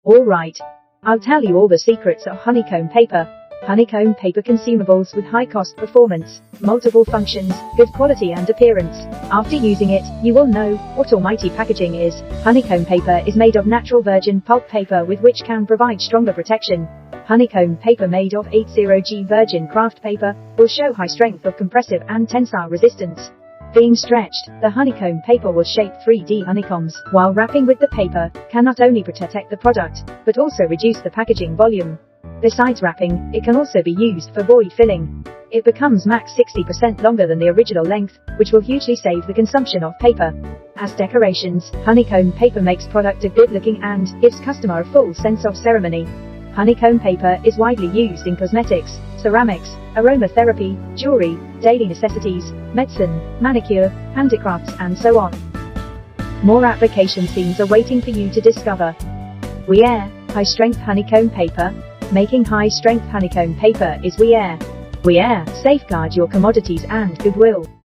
Alright. I'll tell you all the secrets of honeycomb paper. Honeycomb paper consumables with high cost performance, multiple functions, good quality and appearance. After using it, you will know what almighty packaging is. Honeycomb paper is made of natural virgin pulp paper with which can provide stronger protection. Honeycomb paper made of 80G virgin kraft paper will show high strength of compressive and tensile resistance. Being stretched, the honeycomb paper will shape 3D honeycombs, while wrapping with the paper can not only protect the product, but also reduce the packaging volume. Besides wrapping, it can also be used for void filling. It becomes max 60% longer than the original length, which will hugely save the consumption of paper. As decorations, honeycomb paper makes product a good looking and gives customer a full sense of ceremony. Honeycomb paper is widely used in cosmetics, ceramics, aromatherapy, jewelry, daily necessities, medicine, manicure, handicrafts and so on. More application themes are waiting for you to discover. We Air high-strength honeycomb paper. Making high-strength honeycomb paper is We Air. We Air, safeguard your commodities and goodwill.